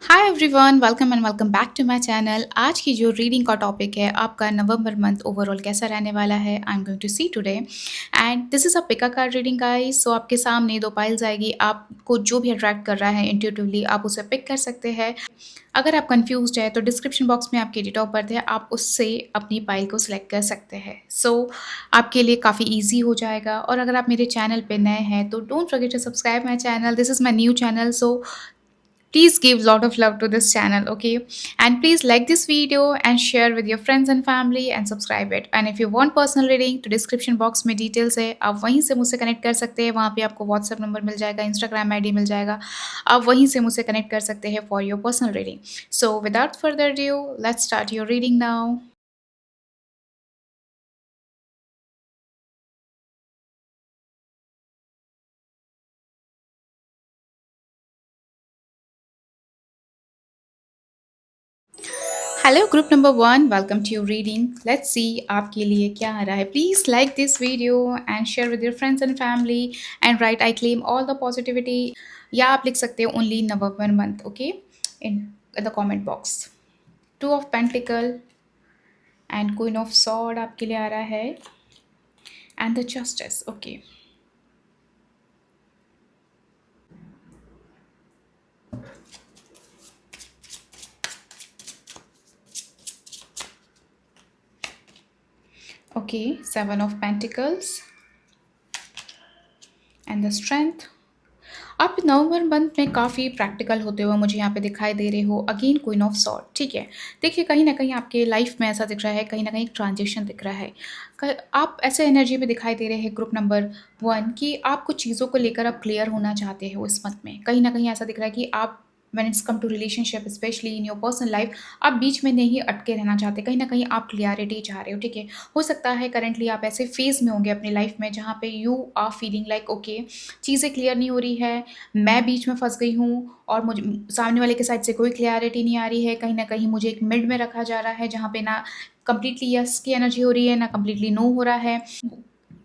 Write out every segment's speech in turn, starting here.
Hi everyone, welcome and welcome back to my channel. आज की जो रीडिंग का टॉपिक है आपका नवंबर मंथ ओवरऑल कैसा रहने वाला है, I am going to see today. And this is a pick a card reading guys. So आपके सामने दो पाइल्स आएगी, आपको जो भी अट्रैक्ट कर रहा है इंट्यूटिवली आप उसे पिक कर सकते हैं। अगर आप कंफ्यूज्ड है तो डिस्क्रिप्शन बॉक्स में आपकी डेट ऑफ बर्थ है, आप उससे अपनी पाइल को सिलेक्ट कर सकते हैं। सो आपके लिए काफ़ी ईजी हो जाएगा। और अगर आप मेरे चैनल पे नए हैं तो don't forget to subscribe my channel, this is my new channel. So please give lot of love to this channel, okay? And please like this video and share with your friends and family and subscribe it. And if you want personal reading तो description box में details है, आप वहीं से मुझसे connect कर सकते हैं। वहाँ पे आपको व्हाट्सएप नंबर मिल जाएगा, इंस्टाग्राम आईडी मिल जाएगा, आप वहीं से मुझसे कनेक्ट कर सकते हैं for your personal reading. So without further due let's start your reading now. Hello group number one, welcome to your reading. Let's see आपके लिए क्या आ रहा है। Please like this video and share with your friends and family and write I claim all the positivity, या आप लिख सकते हो only November month, okay, in the comment box. Two of pentacle and queen of sword आपके लिए आ रहा है, and the justice, okay. Okay, seven of pentacles and the strength. आप नवंबर मंथ में काफ़ी प्रैक्टिकल होते हुए मुझे यहाँ पे दिखाई दे रहे हो। अगेन क्वीन ऑफ सॉर्ड, ठीक है। देखिए कहीं ना कहीं आपके लाइफ में ऐसा दिख रहा है, कहीं ना कहीं एक ट्रांजिशन दिख रहा है। आप ऐसे एनर्जी में दिखाई दे रहे हैं ग्रुप नंबर वन कि आप कुछ चीज़ों को लेकर आप क्लियर होना चाहते हो इस मंथ में। कहीं ना कहीं ऐसा दिख रहा है कि आप when it's come to relationship specially in your personal life, आप बीच में नहीं अटके रहना चाहते। कहीं ना कहीं आप क्लियरिटी चाह रहे हो, ठीक है। हो सकता है करंटली आप ऐसे फेज में होंगे अपनी लाइफ में जहाँ पे you are feeling like okay, चीज़ें क्लियर नहीं हो रही है, मैं बीच में फंस गई हूँ और मुझे सामने वाले के साइड से कोई क्लैरिटी नहीं आ रही है। कहीं ना कहीं मुझे एक मिड में रखा जा रहा है जहाँ पे ना कंप्लीटली यस की एनर्जी हो रही है, ना कंप्लीटली नो हो रहा है।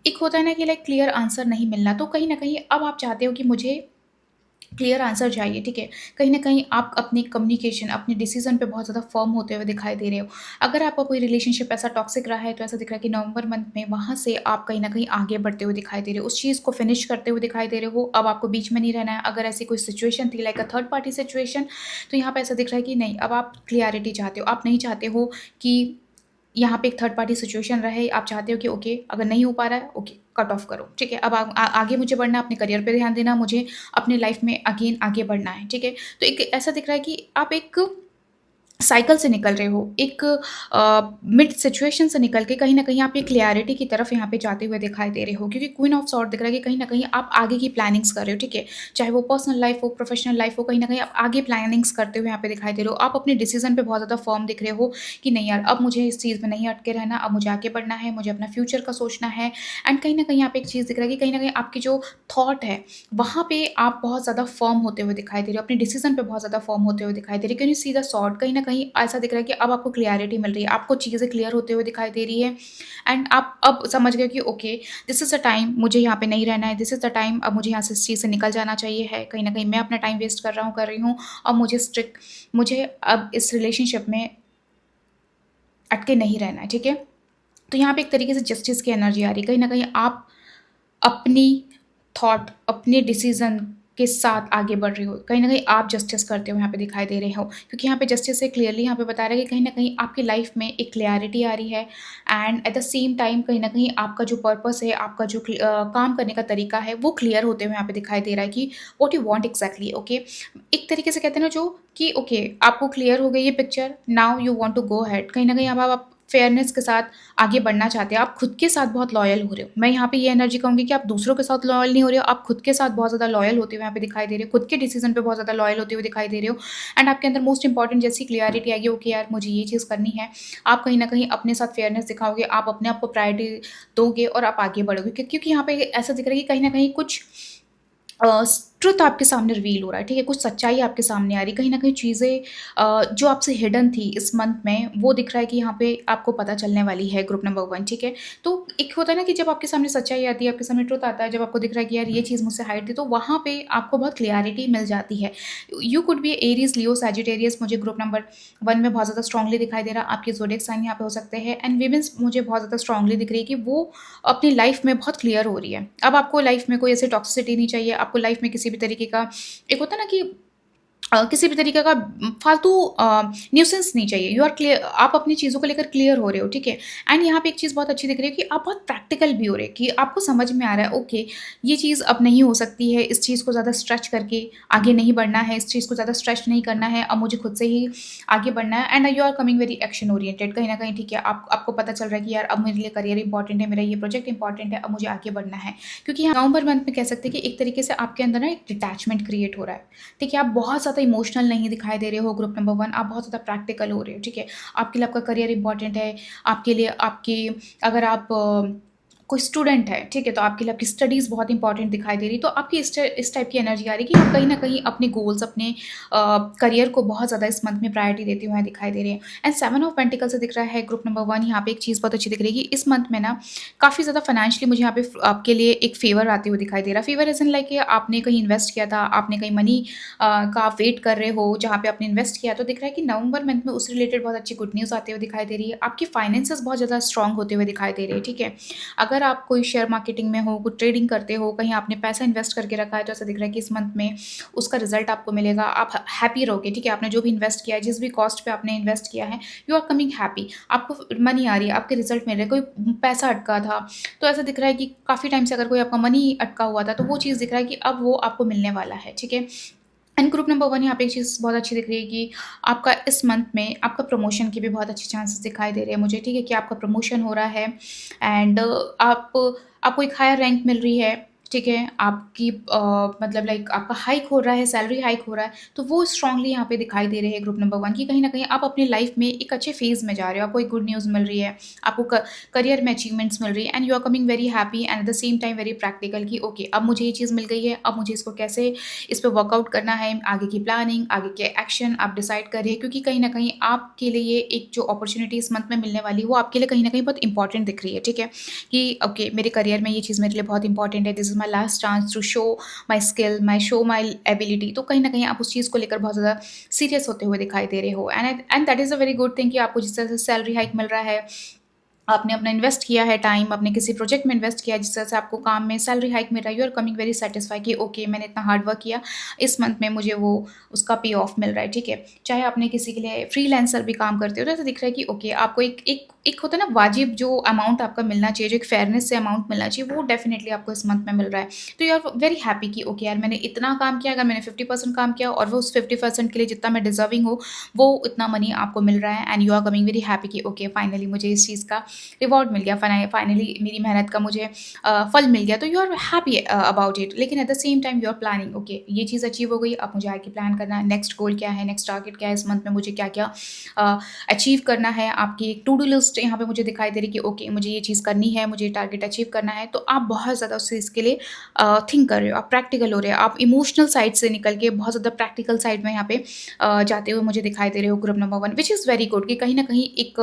एक होता है ना कि लाइक क्लियर आंसर नहीं मिलना, तो कहीं ना कहीं अब आप चाहते हो कि मुझे क्लियर आंसर चाहिए, ठीक है। कहीं न कहीं आप अपनी कम्युनिकेशन, अपने डिसीज़न पे बहुत ज़्यादा फ़र्म होते हुए दिखाई दे रहे हो। अगर आपका कोई रिलेशनशिप ऐसा टॉक्सिक रहा है, तो ऐसा दिख रहा है कि नवंबर मंथ में वहाँ से आप कहीं न कहीं आगे बढ़ते हुए दिखाई दे रहे हो, उस चीज़ को फिनिश करते हुए दिखाई दे रहे हो। अब आपको बीच में नहीं रहना है। अगर ऐसी कोई सिचुएशन थी like a third party situation, तो यहाँ पे ऐसा दिख रहा है कि नहीं, अब आप क्लैरिटी चाहते हो। आप नहीं चाहते हो कि यहाँ पे एक थर्ड पार्टी सिचुएशन रहे। आप चाहते हो कि ओके, अगर नहीं हो पा रहा है, ओके, कट ऑफ करो, ठीक है। अब आगे मुझे बढ़ना है, अपने करियर पे ध्यान देना, मुझे अपनी लाइफ में अगेन आगे बढ़ना है, ठीक है। तो एक ऐसा दिख रहा है कि आप एक साइकिल से निकल रहे हो, एक मिड सिचुएशन से निकल के कहीं न कहीं आप एक क्लैरिटी की तरफ यहाँ पे जाते हुए दिखाई दे रहे हो, क्योंकि क्वीन ऑफ सॉर्ड दिख रहा है कि कहीं न कहीं आप आगे की प्लानिंग्स कर रहे हो, ठीक है। चाहे वो पर्सनल लाइफ हो, प्रोफेशनल लाइफ हो, कहीं न कहीं आप आगे प्लानिंग्स करते हुए यहाँ पे दिखाई दे रहे हो। आप अपने डिसीज़न पे बहुत ज़्यादा फर्म दिख रहे हो कि नहीं यार, अब मुझे इस चीज़ में नहीं अटके रहना, अब मुझे आगे बढ़ना है, मुझे अपना फ्यूचर का सोचना है। एंड कहीं न कहीं यहाँ पे एक चीज़ दिख रहा है कि कहीं न कहीं आपकी जो थॉट है, वहाँ पे आप बहुत ज़्यादा फर्म होते हुए दिखाई दे रहे हो, अपने डिसीज़न पे बहुत ज़्यादा फर्म होते हुए दिखाई दे रहे हो। Can you see the sword? कहीं न कहीं ऐसा दिख रहा है कि अब आपको क्लैरिटी मिल रही है, आपको चीज़ें क्लियर होते हुए दिखाई दे रही है। एंड आप अब समझ गए कि okay, this is the time, मुझे यहाँ पे नहीं रहना है, दिस इज़ द टाइम, अब मुझे यहाँ से इस चीज़ से निकल जाना चाहिए है। कहीं न कहीं मैं अपना टाइम वेस्ट कर रहा हूँ, कर रही हूँ, और मुझे अब इस रिलेशनशिप में अटके नहीं रहना है, ठीक है। तो यहाँ पे एक तरीके से जस्टिस की एनर्जी आ रही है। कहीं न कहीं आप अपनी थॉट, अपने डिसीज़न के साथ आगे बढ़ रहे हो। कहीं न कहीं आप जस्टिस करते हो यहाँ पे दिखाई दे रहे हो। क्योंकि यहाँ पे जस्टिस से क्लियरली यहाँ पे बता रहा है कि कहीं न कहीं आपकी लाइफ़ में एक क्लैरिटी आ रही है। And at the same time कहीं न कहीं आपका जो पर्पस है, आपका जो काम करने का तरीका है, वो क्लियर होते हुए यहाँ पे दिखाई दे रहा है कि what you want exactly, okay. एक तरीके से कहते हैं ना जो कि ओके, आपको क्लियर हो गई ये picture, now you want to go ahead. कहीं न कहीं अब आप फेयरनेस के साथ आगे बढ़ना चाहते हैं, आप खुद के साथ बहुत लॉयल हो रहे हो। मैं यहाँ पे ये एनर्जी कहूँगी कि आप दूसरों के साथ लॉयल नहीं हो रहे हो, आप खुद के साथ बहुत ज़्यादा लॉयल होते हुए यहाँ पे दिखाई दे रहे हो, खुद के डिसीज़न पे बहुत ज़्यादा लॉयल होते हुए दिखाई दे रहे हो। एंड आपके अंदर मोस्ट इंपॉर्टेंट जैसी क्लियरिटी आएगी, ओके यार मुझे ये चीज़ करनी है। आप कहीं न कहीं अपने साथ फेयरनेस दिखाओगे, आप अपने आप को प्रायोरिटी दोगे और आप आगे बढ़ोगे। क्योंकि यहाँ पे ऐसा दिख रहा है कि कहीं न कहीं कुछ ट्रुथ आपके सामने रिवील हो रहा है, ठीक है? कुछ सच्चाई आपके सामने आ रही है, कहीं न कहीं चीज़ें जो आपसे हिडन थी इस मंथ में, वो दिख रहा है कि यहाँ पे आपको पता चलने वाली है, ग्रुप नंबर 1, ठीक है? तो एक होता है ना कि जब आपके सामने सच्चाई आती है, आपके सामने ट्रुथ आता है, जब आपको दिख रहा है कि यार ये चीज़ मुझसे हाइड थी, तो वहाँ पे आपको बहुत क्लैरिटी मिल जाती है। You could be Aries, Leo, Sagittarius, मुझे ग्रुप नंबर 1 में बहुत ज़्यादा स्ट्रांगली दिखाई दे रहा है। आपके ज़ोडिएक साइन यहाँ पे हो सकते हैं, एंड वीमेन्स मुझे बहुत ज़्यादा स्ट्रांगली दिख रही है कि वो अपनी लाइफ में बहुत क्लियर हो रही है। अब आपको लाइफ में कोई ऐसी टॉक्सिसिटी नहीं चाहिए, आपको लाइफ में किसी भी तरीके का एक होता है ना कि किसी भी तरीके का फालतू न्यूसेंस नहीं चाहिए। यू आर क्लियर, आप अपनी चीज़ों को लेकर क्लियर हो रहे हो, ठीक है? एंड यहाँ पे एक चीज़ बहुत अच्छी दिख रही है कि आप बहुत प्रैक्टिकल भी हो रहे हैं, कि आपको समझ में आ रहा है ओके, ये चीज़ अब नहीं हो सकती है, इस चीज़ को ज़्यादा स्ट्रेच करके आगे नहीं बढ़ना है, इस चीज़ को ज़्यादा स्ट्रेच नहीं करना है, अब मुझे खुद से ही आगे बढ़ना है, and you are coming very action oriented कहीं न कहीं, ठीक है? आपको पता चल रहा है कि यार अब मेरे लिए करियर इंपॉर्टेंट है, मेरा ये प्रोजेक्ट इंपॉर्टेंट है, अब मुझे आगे बढ़ना है। क्योंकि यहाँ नवंबर मंथ में कह सकते हैं कि एक तरीके से आपके अंदर ना एक डिटैचमेंट क्रिएट हो रहा है। ठीक है, आप बहुत ज़्यादा इमोशनल नहीं दिखाई दे रहे हो ग्रुप नंबर 1, आप बहुत ज़्यादा प्रैक्टिकल हो रहे हो, ठीक है? आपके लिए आपका करियर इंपॉर्टेंट है, आपके लिए आपकी अगर आप कोई स्टूडेंट है, ठीक है? तो आपके लिए आपकी स्टडीज़ बहुत इंपॉर्टेंट दिखाई दे रही है, तो आपकी इस टाइप की एनर्जी आ रही है कि आप कहीं न कहीं अपने गोल्स, अपने करियर को बहुत ज़्यादा इस मंथ में प्रायोरिटी देते हुए दिखाई दे रहे हैं। एंड 7 ऑफ पेंटिकल से दिख रहा है ग्रुप नंबर 1, यहाँ पे एक चीज़ बहुत अच्छी दिख रही है कि इस मंथ में ना काफ़ी ज़्यादा फाइनेंशियली मुझे यहाँ पे आपके लिए एक फेवर आते हुए दिखाई दे रहा है। फेवर इज़ इन लाइक कि आपने कहीं इन्वेस्ट किया था, आपने कहीं मनी का आप वेट कर रहे हो, जहाँ पे आपने इन्वेस्ट किया, तो दिख रहा है कि नवंबर मंथ में उससे रिलेटेड बहुत अच्छी गुड न्यूज़ आते हुए दिखाई दे रही है। आपकी फाइनेंसेस बहुत ज़्यादा स्ट्रॉन्ग होते हुए दिखाई दे रहे हैं, ठीक है? अगर आप कोई शेयर मार्केटिंग में हो, कुछ ट्रेडिंग करते हो, कहीं आपने पैसा इन्वेस्ट करके रखा है, तो ऐसा दिख रहा है कि इस मंथ में उसका रिजल्ट आपको मिलेगा। आप हैप्पी रहोगे, ठीक है? आपने जो भी इन्वेस्ट किया है, जिस भी कॉस्ट पे आपने इन्वेस्ट किया है, यू आर कमिंग हैप्पी। आपको मनी आ रही है, आपके रिजल्ट मिल रहे हैं। कोई पैसा अटका था, तो ऐसा दिख रहा है कि काफ़ी टाइम से अगर कोई आपका मनी अटका हुआ था, तो वो चीज़ दिख रहा है कि अब वो आपको मिलने वाला है, ठीक है? एंड ग्रुप नंबर 1, यहाँ पे एक चीज़ बहुत अच्छी दिख रही है कि आपका इस मंथ में आपका प्रमोशन के भी बहुत अच्छे चांसेस दिखाई दे रहे हैं मुझे, ठीक है? कि आपका प्रमोशन हो रहा है, एंड आप आपको एक हायर रैंक मिल रही है, ठीक है? आपकी मतलब लाइक आपका हाइक हो रहा है, सैलरी हाइक हो रहा है, तो वो स्ट्रांगली यहाँ पे दिखाई दे रहे हैं ग्रुप नंबर 1 की कहीं न कहीं आप अपनी लाइफ में एक अच्छे फेज़ में जा रहे हो, आपको एक गुड न्यूज़ मिल रही है, आपको करियर में अचीवमेंट्स मिल रही है, and you are coming very happy and at the same time very practical कि ओके, अब मुझे ये चीज़ मिल गई है, अब मुझे इसको कैसे इस पे वर्कआउट करना है, आगे की प्लानिंग, आगे के एक्शन आप डिसाइड करिए, क्योंकि कहीं न कहीं आपके लिए ये एक जो अपॉर्च्युनिटी इस मंथ में मिलने वाली है, वो आपके लिए कहीं न कहीं बहुत इंपॉर्टेंट दिख रही है, ठीक है? कि ओके, मेरे करियर में ये चीज़ मेरे लिए बहुत इंपॉर्टेंट है, this is my last chance to show my skill, show my ability, तो कहीं न कहीं आप उस चीज़ को लेकर बहुत ज़्यादा सीरियस होते हुए दिखाई दे रहे हो, and that is a very good thing कि आपको जिस तरह से सैलरी हाइक मिल रहा है, आपने अपना इन्वेस्ट किया है टाइम, आपने किसी प्रोजेक्ट में इन्वेस्ट किया है, जिस तरह से आपको काम में सैलरी हाइक मिल रहा है, you are coming very satisfy कि ओके, मैंने इतना हार्ड वर्क किया, इस मंथ में मुझे वो उसका पे ऑफ मिल रहा है, ठीक है? चाहे आपने किसी के लिए फ्रीलांसर भी काम करते हो, तो ऐसा दिख रहा है कि ओके, आपको एक होता है ना वाजिब जो अमाउंट आपका मिलना चाहिए, जो एक फेयरनेस से अमाउंट मिलना चाहिए, वो डेफिनिटली आपको इस मंथ में मिल रहा है। तो यू आर वेरी हैप्पी कि ओके यार, मैंने इतना काम किया, अगर मैंने 50% काम किया और वो उस 50% के लिए जितना मैं डिज़र्विंग हूँ, वो उतना मनी आपको मिल रहा है, and you are coming very happy कि ओके, फाइनली मुझे इस चीज़ का रिवॉर्ड मिल गया, फाइनली मेरी मेहनत का मुझे फल मिल गया, तो you are happy about it. लेकिन at the same time you are planning, okay, ये चीज़ अचीव हो गई, अब मुझे आगे प्लान करना है, नेक्स्ट गोल क्या है, नेक्स्ट टारगेट क्या है, इस मंथ में मुझे क्या क्या अचीव करना है। आपकी एक टू डू लिस्ट यहाँ पे मुझे दिखाई दे रही है कि ओके, मुझे ये चीज़ करनी है, मुझे टारगेट अचीव करना है, तो आप बहुत ज़्यादा उस चीज़ के लिए थिंक कर रहे हो, आप प्रैक्टिकल हो रहे हो, आप इमोशनल साइड से निकल के बहुत ज़्यादा प्रैक्टिकल साइड में यहाँ पे जाते हुए मुझे दिखाई दे रहे हो group number 1, which is very good कि कहीं न कहीं एक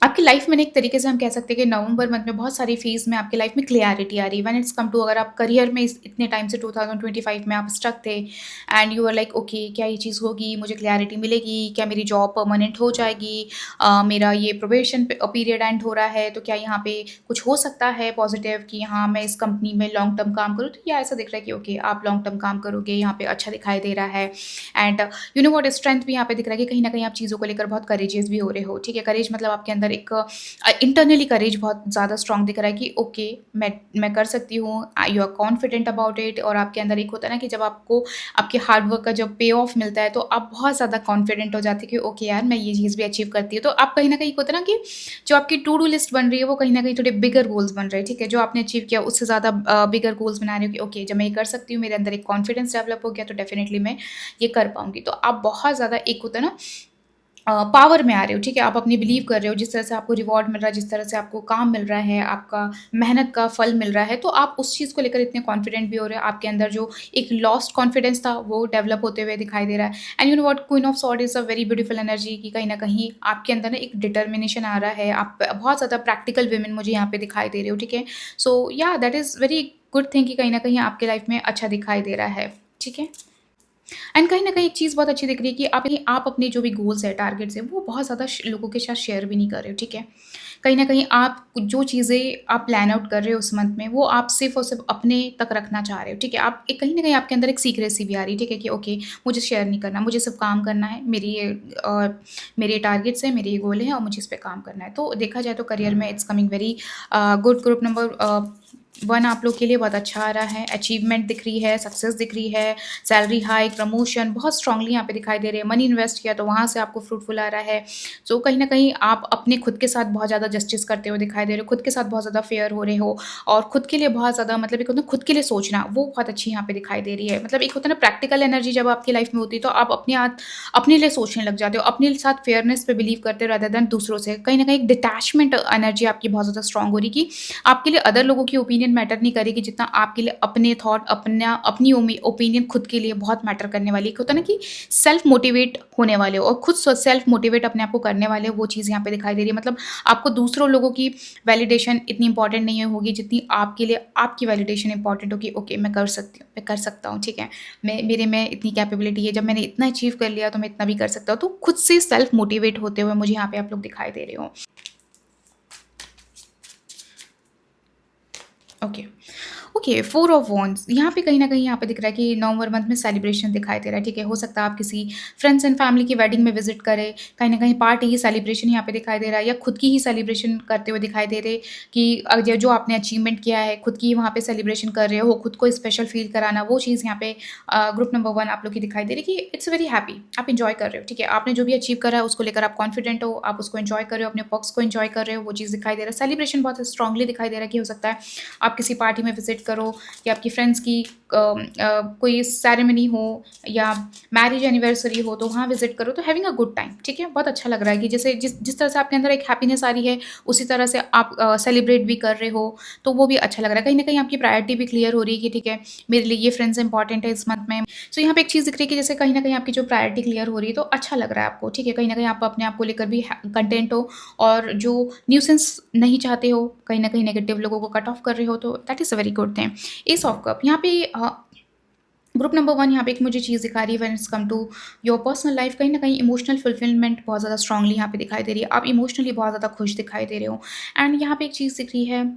आपकी लाइफ में ना एक तरीके से हम कह सकते हैं कि नवंबर मंथ में बहुत सारी फेज़ में आपकी लाइफ में क्लैरिटी आ रही है। व्हेन इट्स कम टू, अगर आप करियर में इतने टाइम से 2025 में आप स्टक थे, and you are like okay, क्या ये चीज़ होगी, मुझे क्लैरिटी मिलेगी, क्या मेरी जॉब परमानेंट हो जाएगी, मेरा ये प्रोबेशन पीरियड एंड हो रहा है, तो क्या यहाँ पे कुछ हो सकता है पॉजिटिव कि हाँ, मैं इस कंपनी में लॉन्ग टर्म काम करूँ, तो या ऐसा दिख रहा है कि ओके, आप लॉन्ग टर्म काम करोगे, यहाँ पे अच्छा दिखाई दे रहा है, and you know what, strength भी यहाँ पे दिख रहा है कि कहीं ना कहीं आप चीज़ों को लेकर बहुत करेजियस भी हो रहे हो, ठीक है? करेज मतलब आपके अंदर एक इंटरनली करेज बहुत ज़्यादा स्ट्रॉन्ग दिख रहा है कि ओके, मैं कर सकती हूँ, you are confident about it, और आपके अंदर एक होता है ना कि जब आपको आपके हार्ड वर्क का जब पे ऑफ मिलता है, तो आप बहुत ज़्यादा कॉन्फिडेंट हो जाते हैं कि ओके यार, मैं ये चीज़ भी अचीव करती हूँ, तो आप कहीं ना कहीं होता है ना कि जो आपकी टू डू लिस्ट बन रही है, वो कहीं ना कहीं थोड़े बिगर गोल्स बन रहे हैं, ठीक है? जो आपने अचीव किया उससे ज़्यादा बिगर गोल्स बना रहे हो कि ओके, जब मैं ये कर सकती हूँ, मेरे अंदर एक कॉन्फिडेंस डेवलप हो गया, तो डेफिनेटली मैं ये कर पाऊंगी, तो आप बहुत ज़्यादा एक होता है ना पावर में आ रहे हो, ठीक है? आप अपनी बिलीव कर रहे हो, जिस तरह से आपको रिवॉर्ड मिल रहा है, जिस तरह से आपको काम मिल रहा है, आपका मेहनत का फल मिल रहा है, तो आप उस चीज़ को लेकर इतने कॉन्फिडेंट भी हो रहे हो। आपके अंदर जो एक लॉस्ट कॉन्फिडेंस था, वो डेवलप होते हुए दिखाई दे रहा है। And you know what, queen of sword is a very beautiful energy कि कहीं न कहीं आपके अंदर ना एक डिटर्मिनेशन आ रहा है। आप बहुत ज़्यादा प्रैक्टिकल वुमेन मुझे यहाँ पे दिखाई दे रहे हो, ठीक है? सो या that is very good thing कि कहीं न कहीं आपके लाइफ में अच्छा दिखाई दे रहा है, ठीक है? एंड कहीं न कहीं एक चीज़ बहुत अच्छी दिख रही है कि आप अपने जो भी गोल्स हैं, टारगेट्स हैं, वो बहुत ज़्यादा लोगों के साथ शेयर भी नहीं कर रहे हो, ठीक है? कहीं न कहीं आप जो चीज़ें आप प्लान आउट कर रहे हो उस मंथ में, वो आप सिर्फ़ और सिर्फ़ अपने तक रखना चाह रहे हो, ठीक है? आप एक कहीं न कहीं आपके अंदर एक सीक्रेसी भी आ रही है, ठीक है? कि ओके, मुझे शेयर नहीं करना, मुझे सिर्फ़ काम करना है, मेरे टारगेट्स हैं, मेरे ये गोल हैं और मुझे इस पे काम करना है। तो देखा जाए तो करियर में it's coming very good. Group number 1 आप लोग के लिए बहुत अच्छा आ रहा है, अचीवमेंट दिख रही है, सक्सेस दिख रही है, सैलरी हाइक, प्रमोशन बहुत स्ट्रांगली यहाँ पे दिखाई दे रहे हैं। मनी इन्वेस्ट किया तो वहाँ से आपको फ्रूटफुल आ रहा है। सो कहीं न कहीं आप अपने खुद के साथ बहुत ज़्यादा जस्टिस करते हुए दिखाई दे रहे हो, खुद के साथ बहुत ज़्यादा फेयर हो रहे हो और खुद के लिए बहुत ज़्यादा मतलब एक होता है ना खुद के लिए सोचना, वो बहुत अच्छी यहाँ पे दिखाई दे रही है। मतलब एक होता है ना प्रैक्टिकल एनर्जी जब आपकी लाइफ में होती है, तो आप अपने लिए सोचने लग जाते हो, अपने साथ फेयरनेस पे बिलीव करते हो रादर देन दूसरों से। कहीं न कहीं एक डिटैचमेंट एनर्जी आपकी बहुत ज़्यादा स्ट्रांग हो रही है कि आपके लिए अदर लोगों की ओपिनियन मैटर नहीं करेगी जितना आपके लिए अपने थॉट अपनी ओपिनियन खुद के लिए बहुत मैटर करने वाली है। एक होता है ना कि सेल्फ मोटिवेट होने वाले हो और खुद सेल्फ मोटिवेट अपने आप को करने वाले हो, वो चीज़ यहाँ पे दिखाई दे रही है। मतलब आपको दूसरों लोगों की वैलिडेशन इतनी इंपॉर्टेंट नहीं होगी जितनी आपके लिए आपकी वैलिडेशन इंपॉर्टेंट होगी। ओके, मैं कर सकती हूँ, मैं कर सकता हूँ, ठीक है? मेरे में इतनी कैपेबिलिटी है, जब मैंने इतना अचीव कर लिया तो मैं इतना भी कर सकता हूँ। तो खुद से सेल्फ मोटिवेट होते हुए मुझे यहाँ पे आप लोग दिखाई दे रहे हो। ओके। ओके, 4 ऑफ वॉन्ड्स यहाँ पे कहीं न कहीं यहाँ पे दिख रहा है कि नवंबर मंथ में सेलिब्रेशन दिखाई दे रहा है, ठीक है? हो सकता है आप किसी फ्रेंड्स एंड फैमिली की वेडिंग में विज़िट करें, कहीं न कहीं पार्टी ही सेलिब्रेशन यहाँ पे दिखाई दे रहा है या खुद की ही सेलिब्रेशन करते हुए दिखाई दे रहे कि जो आपने अचीवमेंट किया है, खुद की वहाँ पे सेलिब्रेशन कर रहे हो, खुद को स्पेशल फ़ील कराना, वो चीज़ यहाँ पे ग्रुप नंबर 1 आप लोग की दिखाई दे रही है कि इट्स वेरी हैप्पी, आप एन्जॉय कर रहे हो, ठीक है? आपने जो भी अचीव करा है, उसको लेकर आप कॉन्फिडेंट हो, आप उसको एन्जॉय कर रहे हो, अपने पर्क्स को एन्जॉय कर रहे हो, वो चीज़ दिखाई दे रहा है। सेलिब्रेशन बहुत स्ट्रांगली दिखाई दे रहा है कि हो सकता है आप किसी पार्टी में विज़िट करो या आपकी फ्रेंड्स की कोई सेरेमनी हो या मैरिज एनिवर्सरी हो तो वहाँ विज़िट करो तो हैविंग अ गुड टाइम, ठीक है? बहुत अच्छा लग रहा है कि जैसे जिस तरह से आपके अंदर एक हैप्पीनेस आ रही है, उसी तरह से आप सेलिब्रेट भी कर रहे हो, तो वो भी अच्छा लग रहा है। कहीं न कहीं आपकी प्रायोरिटी भी क्लियर हो रही है कि ठीक है, मेरे लिए ये फ्रेंड्स इंपॉर्टेंट है इस मंथ में। सो यहाँ पे एक चीज़ दिख रही है कि जैसे कहीं न कहीं आपकी जो प्रायोरिटी क्लियर हो रही है, तो अच्छा लग रहा है आपको, ठीक है? कहीं न कहीं आप अपने आप को लेकर भी कंटेंट हो और जो न्यूसेंस नहीं चाहते हो, कहीं न कहीं नेगेटिव लोगों को कट ऑफ कर रहे हो, तो that is a very good thing. S of cup यहाँ पे ग्रुप नंबर 1 यहाँ पे एक मुझे चीज़ दिखा रही है when it's come to your personal life, कहीं न कहीं इमोशनल फुलफिलमेंट बहुत ज़्यादा स्ट्रांगली यहाँ पे दिखाई दे रही है। आप इमोशनली बहुत ज़्यादा खुश दिखाई दे रहे हो एंड यहाँ पे एक चीज़ दिख रही है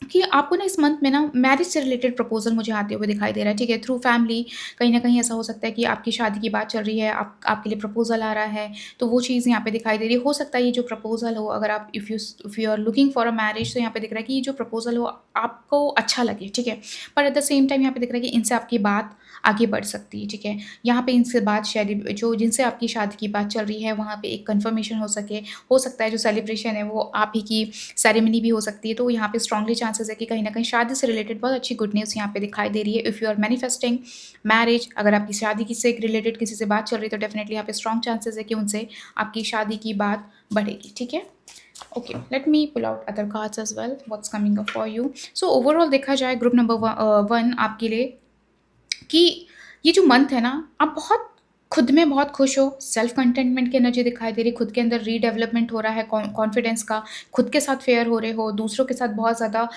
कि आपको ना इस मंथ में ना मैरिज से रिलेटेड प्रपोज़ल मुझे आते हुए दिखाई दे रहा है, ठीक है? थ्रू फैमिली कहीं न कहीं ऐसा हो सकता है कि आपकी शादी की बात चल रही है, आप आपके लिए प्रपोज़ल आ रहा है, तो वो चीज़ यहाँ पे दिखाई दे रही है। हो सकता है ये जो प्रपोज़ल हो अगर आप if you are looking for a marriage तो यहाँ पे दिख रहा है कि ये जो प्रपोज़ल हो आपको अच्छा लगे, ठीक है? पर एट द सेम टाइम यहाँ पे दिख रहा है कि इनसे आपकी बात आगे बढ़ सकती है, ठीक है? यहाँ पे इनसे बात शायद जो जिनसे आपकी शादी की बात चल रही है, वहाँ पे एक कन्फर्मेशन हो सकता है जो सेलिब्रेशन है वो आप ही की सेरेमनी भी हो सकती है। तो यहाँ पे स्ट्रांगली चांसेस है कि कहीं न कहीं शादी से रिलेटेड बहुत अच्छी गुड न्यूज़ यहाँ पे दिखाई दे रही है। If you are manifesting marriage, अगर आपकी शादी की से रिलेटेड किसी से बात चल रही है तो डेफिनिटली यहाँ पे स्ट्रांग चांसेस है कि उनसे आपकी शादी की बात बढ़ेगी, ठीक है? Okay, let me pull out other cards as well what's coming up for you. So overall देखा जाए ग्रुप नंबर 1 आपके लिए कि ये जो मंथ है ना, आप बहुत खुद में बहुत खुश हो, सेल्फ कंटेंटमेंट की एनर्जी दिखाई दे रही है, खुद के अंदर रीडेवलपमेंट हो रहा है कॉन्फिडेंस का, खुद के साथ फेयर हो रहे हो, दूसरों के साथ बहुत ज़्यादा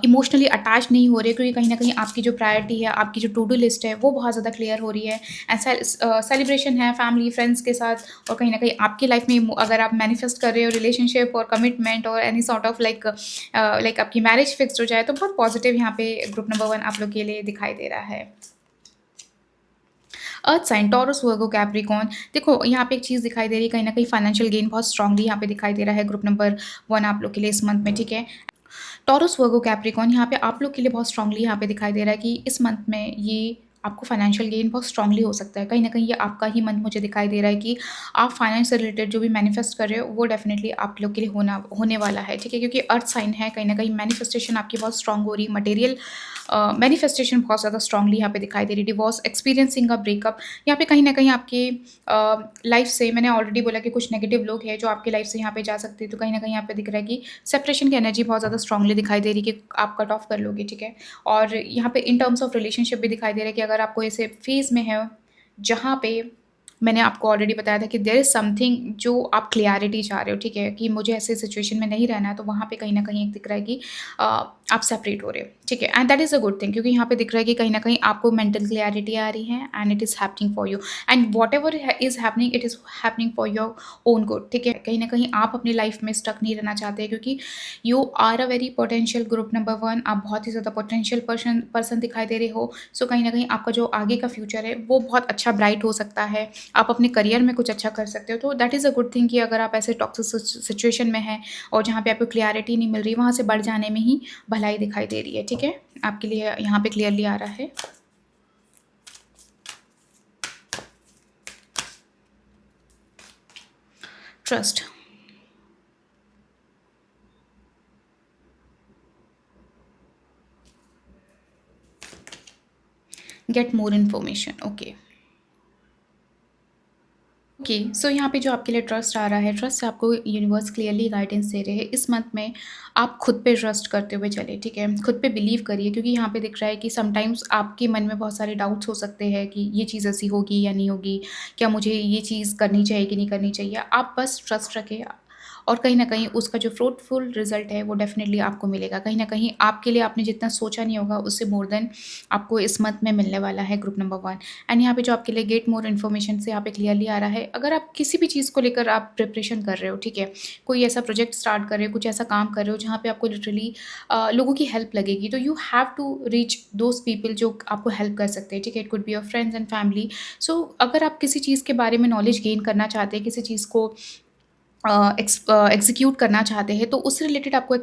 इमोशनली अटैच नहीं हो रहे क्योंकि कहीं न कहीं आपकी जो प्रायोरिटी है, आपकी जो टू डू लिस्ट है, वो बहुत ज़्यादा क्लियर हो रही है एंड सेलिब्रेशन है फैमिली, फ्रेंड्स के साथ और कहीं न कहीं आपकी लाइफ में अगर आप मैनिफेस्ट कर रहे हो रिलेशनशिप और कमिटमेंट और एनी सॉर्ट ऑफ लाइक आपकी मैरिज फिक्स्ड हो जाए, तो बहुत पॉजिटिव यहाँ पे ग्रुप नंबर 1 आप लोग के लिए दिखाई दे रहा है। Earth sign Taurus Virgo Capricorn, देखो यहाँ पे एक चीज़ दिखाई दे रही है, कहीं न कहीं फाइनेंशियल गेन बहुत स्ट्रांगली यहाँ पे दिखाई दे रहा है ग्रुप नंबर 1 आप लोग के लिए इस मंथ में, ठीक है? टॉरस वर्गो कैप्रिकॉर्न यहाँ पे आप लोग के लिए बहुत स्ट्रांगली यहाँ पे दिखाई दे रहा है कि इस मंथ में ये आपको फाइनेंशियल गेन बहुत स्ट्रांगली हो सकता है। कहीं न कहीं ये आपका ही मंथ मुझे दिखाई दे रहा है कि आप फाइनेंस से रिलेटेड जो भी मैनिफेस्ट कर रहे हो, वो डेफ़िनेटली आप लोग के लिए होने वाला है, ठीक है? क्योंकि अर्थ साइन है, कहीं न कहीं मैनिफेस्टेशन आपकी बहुत स्ट्रांग हो रही है, मटेरियल मैनिफेस्टेशन बहुत ज़्यादा स्ट्रांगली यहाँ पे दिखाई दे रही है। डिवोर्स, एक्सपीरियंसिंग अ ब्रेकअप, यहाँ पे कहीं न कहीं आपकी लाइफ़ से मैंने ऑलरेडी बोला कि कुछ नेगेटिव लोग हैं जो आपकी लाइफ़ से यहाँ पे जा सकते हैं, तो कहीं न कहीं यहाँ पे दिख रहा है कि सेपरेशन की एनर्जी बहुत ज़्यादा स्ट्रांगली दिखाई दे रही है कि आप कट ऑफ कर लोगे, ठीक है? और यहाँ पे इन टर्म्स ऑफ रिलेशनशिप भी दिखाई दे रहा है कि अगर आप कोई ऐसे फेज़ में है, जहाँ पे मैंने आपको ऑलरेडी बताया था कि देयर इज़ समथिंग जो आप क्लैरिटी चाह रहे हो, ठीक है? कि मुझे ऐसे सिचुएशन में नहीं रहना है, तो वहाँ पे कहीं न कहीं एक दिख रहा है कि आप सेपरेट हो रहे हो, ठीक है? And that is a good thing, क्योंकि यहाँ पे दिख रहा है कि कहीं न कहीं आपको मेंटल क्लैरिटी आ रही है and it is happening for you, and whatever is happening, it is happening for your own good, ठीक है? कहीं न कहीं आप अपनी लाइफ़ में स्टक नहीं रहना चाहते, क्योंकि you are a very potential group number 1, आप बहुत ही ज़्यादा पोटेंशियल पर्सन दिखाई दे रहे हो। सो कहीं न कहीं आपका जो आगे का फ्यूचर है, वो बहुत अच्छा ब्राइट हो सकता है। आप अपने करियर में कुछ अच्छा कर सकते हो, तो that is a good thing कि अगर आप ऐसे टॉक्सिक सिचुएशन में हैं और जहाँ पे आपको क्लैरिटी नहीं मिल रही, वहाँ से बढ़ जाने में ही भलाई दिखाई दे रही है, ठीक है? आपके लिए यहाँ पे क्लियरली आ रहा है। Trust, get more information, okay. Okay, so यहाँ पे जो आपके लिए ट्रस्ट आ रहा है, ट्रस्ट से आपको यूनिवर्स क्लियरली गाइडेंस दे रहे हैं। इस मंथ में आप खुद पे ट्रस्ट करते हुए चले, ठीक है? खुद पे बिलीव करिए, क्योंकि यहाँ पे दिख रहा है कि समटाइम्स आपके मन में बहुत सारे डाउट्स हो सकते हैं कि ये चीज़ ऐसी होगी या नहीं होगी, क्या मुझे ये चीज़ करनी चाहिए कि नहीं करनी चाहिए। आप बस ट्रस्ट रखें, और कहीं न कहीं उसका जो फ्रूटफुल रिज़ल्ट है, वो डेफ़िनेटली आपको मिलेगा। कहीं न कहीं आपके लिए आपने जितना सोचा नहीं होगा, उससे मोर देन आपको इस मंथ में मिलने वाला है, ग्रुप नंबर 1। एंड यहाँ पे जो आपके लिए गेट मोर इन्फॉर्मेशन से यहाँ पे क्लियरली आ रहा है, अगर आप किसी भी चीज़ को लेकर आप प्रिपरेशन कर रहे हो, ठीक है? कोई ऐसा प्रोजेक्ट स्टार्ट कर रहे हो, कुछ ऐसा काम कर रहे हो जहाँ पे आपको लिटरली लोगों की हेल्प लगेगी, तो you have to reach those people जो आपको हेल्प कर सकते हैं, ठीक है? It could be your friends and family. So अगर आप किसी चीज़ के बारे में नॉलेज गेन करना चाहते हैं, किसी चीज़ को एग्ज़ीक्यूट करना चाहते हैं, तो उससे रिलेटेड आपको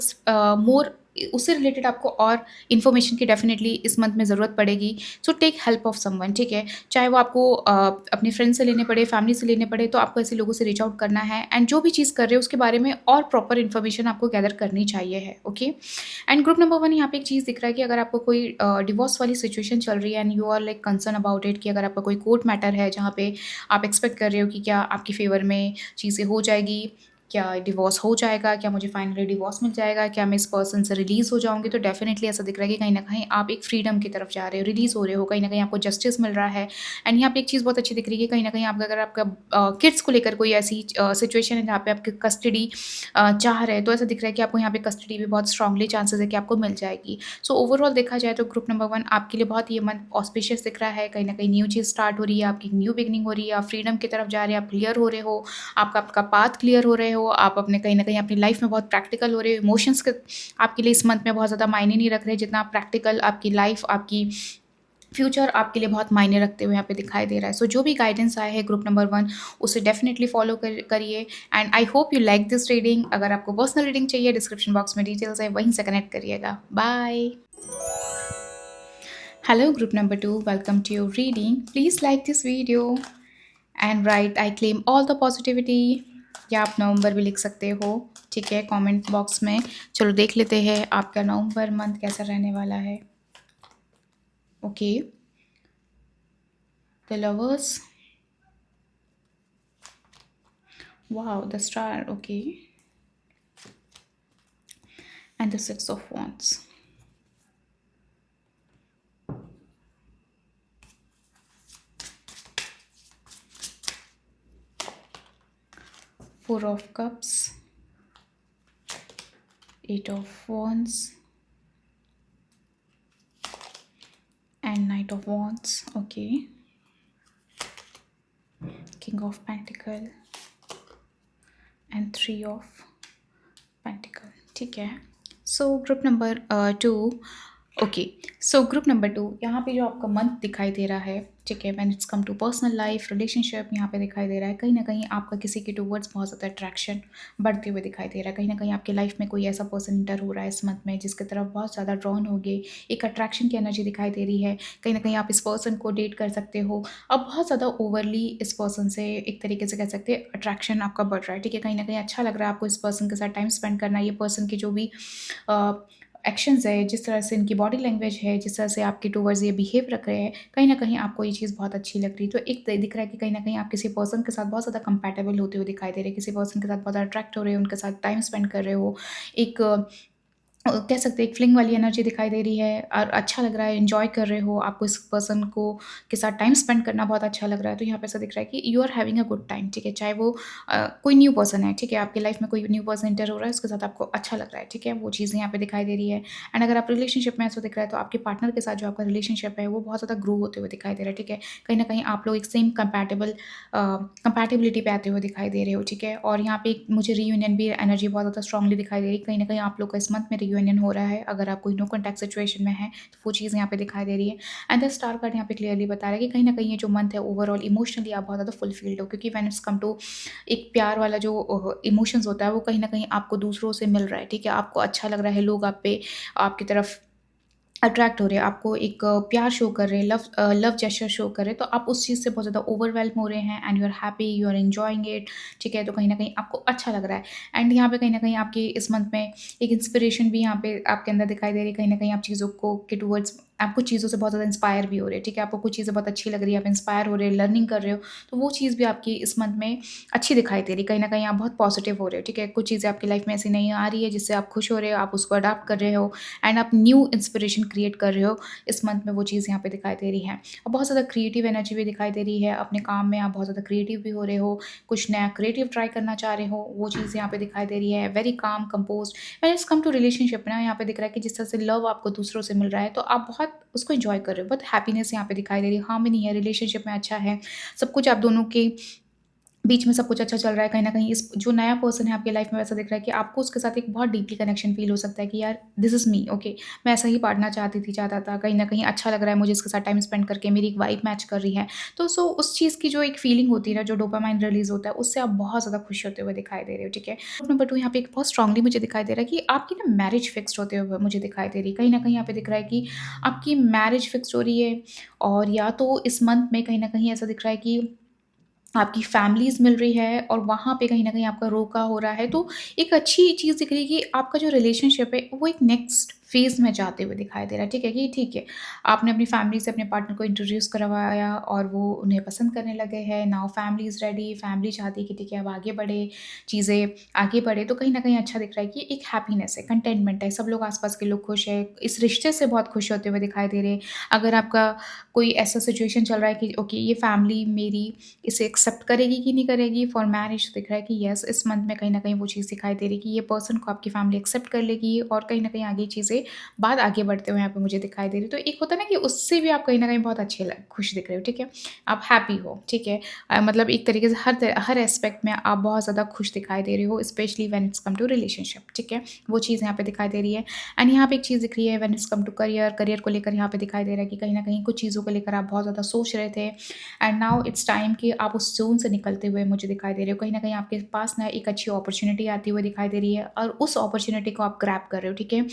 उससे रिलेटेड आपको और इन्फॉर्मेशन की डेफ़िनेटली इस मंथ में ज़रूरत पड़ेगी। So take help of someone, ठीक है? चाहे वो आपको अपने फ्रेंड से लेने पड़े, फैमिली से लेने पड़े, तो आपको ऐसे लोगों से रीच आउट करना है, एंड जो भी चीज़ कर रहे हो उसके बारे में और प्रॉपर इन्फॉर्मेशन आपको गैदर करनी चाहिए है, ओके? एंड ग्रुप नंबर 1, यहाँ पे एक चीज़ दिख रहा है कि अगर आपको कोई डिवोर्स वाली सिचुएशन चल रही है and you are like concern about it, कि अगर आपका कोई कोर्ट मैटर है जहाँ पे आप एक्सपेक्ट कर रहे हो कि क्या आपके फ़ेवर में चीज़ें हो जाएगी, क्या डिवोर्स हो जाएगा, क्या मुझे फाइनली डिवोर्स मिल जाएगा, क्या मैं इस पर्सन से रिलीज़ हो जाऊँगी, तो डेफ़िनेटली ऐसा दिख रहा है कि कहीं न कहीं आप एक फ्रीडम की तरफ जा रहे हो, रिलीज़ हो रहे हो, कहीं न कहीं आपको जस्टिस मिल रहा है। एंड यहाँ पे एक चीज़ बहुत अच्छी दिख रही है कि कहीं न कहीं आपका, अगर आपका किड्स को लेकर कोई ऐसी सिचुएशन है जहाँ पे आपकी कस्टडी चाह रहे हैं, तो ऐसा दिख रहा है कि आपको यहाँ पे कस्टडी भी बहुत स्ट्रांगली चांसेस है कि आपको मिल जाएगी। सो ओवरऑल देखा जाए तो ग्रुप नंबर 1 आपके लिए बहुत ये मंथ ऑस्पिशियस दिख रहा है, कहीं न कहीं न्यू चीज़ स्टार्ट हो रही है, आपकी न्यू बिगिनिंग हो रही है, आप फ्रीडम की तरफ जा रहे हैं, आप क्लियर हो रहे हो, आपका पाथ क्लियर हो रहे हो, आप अपने कहीं न कहीं अपनी लाइफ़ में बहुत प्रैक्टिकल हो रहे हो, इमोशंस के आपके लिए इस मंथ में बहुत ज़्यादा मायने नहीं रख रहे, जितना आप प्रैक्टिकल आपकी लाइफ़, आपकी फ्यूचर आपके लिए बहुत मायने रखते हुए यहाँ पे दिखाई दे रहा है। सो जो भी गाइडेंस आया है ग्रुप नंबर 1, उसे डेफिनिटली फॉलो करिए, and I hope you like this reading. अगर आपको पर्सनल रीडिंग चाहिए, डिस्क्रिप्शन बॉक्स में डिटेल्स है, वहीं से कनेक्ट करिएगा। Bye. Hello group number 2, welcome to your reading. Please like this video and write I claim all the positivity, या आप नवंबर भी लिख सकते हो, ठीक है, कमेंट बॉक्स में। चलो देख लेते हैं आपका नवंबर मंथ कैसा रहने वाला है। Okay, the lovers, wow, the star, okay, and the six of wands. Four of cups, Eight of wands, and Knight of wands, okay, King of pentacle, and Three of pentacle, ठीक है। So group number 2, okay, so group number 2, यहाँ पे जो आपका month दिखाई दे रहा है, ठीक है। When it's come to personal life, relationship यहाँ पे दिखाई दे रहा है, कहीं न कहीं आपका किसी के टुवर्ड्स बहुत ज़्यादा अट्रैक्शन बढ़ते हुए दिखाई दे रहा है। कहीं न कहीं आपकी लाइफ में कोई ऐसा पर्सन एंटर हो रहा है इस मंथ में जिसकी तरफ बहुत ज़्यादा ड्रॉन होगे, एक अट्रैक्शन की एनर्जी दिखाई दे रही है। कहीं न कहीं आप इस पर्सन को डेट कर सकते हो। अब बहुत ज़्यादा ओवरली इस पर्सन से एक तरीके से कह सकते हैं अट्रैक्शन आपका बढ़ रहा है, ठीक है। कहीं न कहीं अच्छा लग रहा है आपको इस पर्सन के साथ टाइम स्पेंड करना। ये पर्सन की जो भी एक्शंस है, जिस तरह से इनकी बॉडी लैंग्वेज है, जिस तरह से आपके टुवर्ड्स ये बिहेव रख रहे हैं, कहीं न कहीं आपको ये चीज़ बहुत अच्छी लग रही है। तो एक दिख रहा है कि कहीं न कहीं आप किसी पर्सन के साथ बहुत ज़्यादा कंपैटिबल होते हुए दिखाई दे रहे हैं, किसी पर्सन के साथ बहुत ज़्यादा अट्रैक्ट हो रहे हो, उनके साथ टाइम स्पेंड कर रहे हो। एक कह सकते हैं एक फ्लिंग वाली एनर्जी दिखाई दे रही है और अच्छा लग रहा है, एन्जॉय कर रहे हो, आपको इस पर्सन को के साथ टाइम स्पेंड करना बहुत अच्छा लग रहा है। तो यहाँ पे ऐसा दिख रहा है कि you are having a good time, ठीक है। चाहे वो कोई न्यू पर्सन है, ठीक है, आपकी लाइफ में कोई न्यू पर्सन एंटर हो रहा है, उसके साथ आपको अच्छा लग रहा है, ठीक है, वो चीज़ यहाँ पे दिखाई दे रही है। एंड अगर आप रिलेशनशिप में ऐसा दिख रहा है तो आपके पार्टनर के साथ जो आपका रिलेशनशिप है वो बहुत ज़्यादा ग्रो होते हुए दिखाई दे रहा है, ठीक है। कहीं न कहीं आप लोग एक सेम कंपैटिबिलिटी पे आते हुए दिखाई दे रहे हो, ठीक है। और यहाँ पे एक मुझे रियूनियन भी एनर्जी बहुत ज़्यादा स्ट्रांगली दिखाई दे रही है। कहीं न कहीं आप लोग का इस मंथ में रियूनियन हो रहा है। अगर आप कोई नो कॉन्टैक्ट सिचुएशन में है, तो वो चीज़ यहाँ पे दिखाई दे रही है। एंड द स्टार कार्ड यहाँ पे क्लियरली बता रहा है कि कहीं न कहीं ये जो मंथ है ओवरऑल इमोशनली आप बहुत ज़्यादा फुलफिल्ड हो, क्योंकि व्हेन इट्स कम टू एक प्यार वाला जो इमोशंस होता है वो कहीं न कहीं आपको दूसरों से मिल रहा है, ठीक है। आपको अच्छा लग रहा है, लोग आप पे आपकी तरफ अट्रैक्ट हो रहे हैं, आपको एक प्यार शो कर रहे हैं, लव जेस्चर शो कर रहे हैं, तो आप उस चीज़ से बहुत ज़्यादा ओवरवेल्म हो रहे हैं and you are happy, you are enjoying it, ठीक है। तो कहीं न कहीं आपको अच्छा लग रहा है। एंड यहाँ पे कहीं न कहीं आपकी इस मंथ में एक इंस्पिरेशन भी यहाँ पे आपके अंदर दिखाई दे रही है। कहीं न कहीं आप चीज़ों को के टुवर्ड्स आप कुछ चीज़ों से बहुत ज़्यादा इंस्पायर भी हो रहे हैं, ठीक है। आपको कुछ चीज़ें बहुत अच्छी लग रही है, आप इंस्पायर हो रहे हैं, लर्निंग कर रहे हो, तो वो चीज़ भी आपकी इस मंथ में अच्छी दिखाई दे रही है। कहीं न कहीं आप बहुत पॉजिटिव हो रहे हो, ठीक है। कुछ चीज़ें आपकी लाइफ में ऐसी नहीं आ रही है जिससे आप खुश हो रहे हो, आप उसको अडॉप्ट कर रहे हो एंड आप न्यू इंस्पिरेशन क्रिएट कर रहे हो। इस मंथ में वो चीज़ यहाँ पे दिखाई दे रही है। और बहुत ज़्यादा क्रिएटिव एनर्जी भी दिखाई दे रही है। अपने काम में आप बहुत ज़्यादा क्रिएटिव भी हो रहे हो, कुछ नया क्रिएटिव ट्राई करना चाह रहे हो, वो चीज़ यहाँ पे दिखाई दे रही है। Very calm, composed. When it's come to relationship ना, यहाँ पे दिख रहा है कि जिस तरह से लव आपको दूसरों से मिल रहा है, तो आप बहुत उसको एन्जॉय कर रहे हो। बहुत हैप्पीनेस यहाँ पे दिखाई दे रही है, हार्मनी है, रिलेशनशिप में अच्छा है। सब कुछ आप दोनों के बीच में सब कुछ अच्छा चल रहा है। कहीं न कहीं इस जो नया पर्सन है आपकी लाइफ में, वैसा दिख रहा है कि आपको उसके साथ एक बहुत डीपली कनेक्शन फ़ील हो सकता है कि यार दिस इज़ मी, ओके, मैं ऐसा ही पार्टनर चाहता था। कहीं न कहीं अच्छा लग रहा है मुझे इसके साथ टाइम स्पेंड करके, मेरी एक वाइब मैच कर रही है। तो उस चीज़ की जो एक फीलिंग होती है ना, जो डोपामाइन रिलीज़ होता है, उससे आप बहुत ज़्यादा खुश होते हुए दिखाई दे रहे हो, ठीक है। नंबर 2 यहाँ पे एक बहुत स्ट्रांगली मुझे दिखाई दे रहा है कि आपकी ना मैरिज फिक्स्ड होते हुए मुझे दिखाई दे रही है। कहीं न कहीं यहाँ पे दिख रहा है कि आपकी मैरिज फिक्स्ड हो रही है, और या तो इस मंथ में कहीं न कहीं ऐसा दिख रहा है कि आपकी फैमिलीज़ मिल रही है और वहाँ पे कहीं न कहीं आपका रोका हो रहा है। तो एक अच्छी चीज़ दिख रही है कि आपका जो रिलेशनशिप है वो एक नेक्स्ट फ़ेज़ में जाते हुए दिखाई दे रहा है, ठीक है, कि ठीक है, आपने अपनी फैमिली से अपने पार्टनर को इंट्रोड्यूस करवाया और वो उन्हें पसंद करने लगे हैं। Now family is ready, family चाहती है कि ठीक है अब आगे बढ़े, चीज़ें आगे बढ़े। तो कहीं न कहीं अच्छा दिख रहा है कि एक हैप्पीनेस है, कंटेंटमेंट है, सब लोग आस-पास के लोग खुश हैं, इस रिश्ते से बहुत खुश होते हुए दिखाई दे रहे हैं। अगर आपका कोई ऐसा सिचुएशन चल रहा है कि ओके ये फैमिली मेरी इसे एक्सेप्ट करेगी कि नहीं करेगी फॉर मैरिज, दिख रहा है कि यस, इस मंथ में कहीं न कहीं वो चीज़ दिखाई दे रही है कि ये पर्सन को आपकी फैमिली एक्सेप्ट कर लेगी और कहीं न कहीं आगे चीज़ें बात आगे बढ़ते हुए यहाँ पे मुझे दिखाई दे रही है। तो एक होता है ना कि उससे भी आप कहीं न कहीं बहुत अच्छे ल खुश दिख रहे हो, ठीक है? आप हैप्पी हो, ठीक है? मतलब एक तरीके से हर एस्पेक्ट में आप बहुत ज़्यादा खुश दिखाई दे रहे हो, specially when it's come to relationship, ठीक है? वो चीज़ यहाँ पे दिखाई दे रही है। एंड यहाँ पे एक चीज़ दिख रही है when it's come to career को लेकर यहाँ पे दिखाई दे रहा है कि कहीं न कहीं कुछ चीज़ों को लेकर आप बहुत ज़्यादा सोच रहे थे एंड नाउ इट्स टाइम कि आप उस ज़ोन से निकलते हुए मुझे दिखाई दे रहे हो। कहीं न कहीं आपके पास ना एक अच्छी अपॉर्च्युनिटी आती हुई दिखाई दे रही है और उस अपॉर्च्युनिटी को आप ग्रैब कर रहे हो, ठीक है?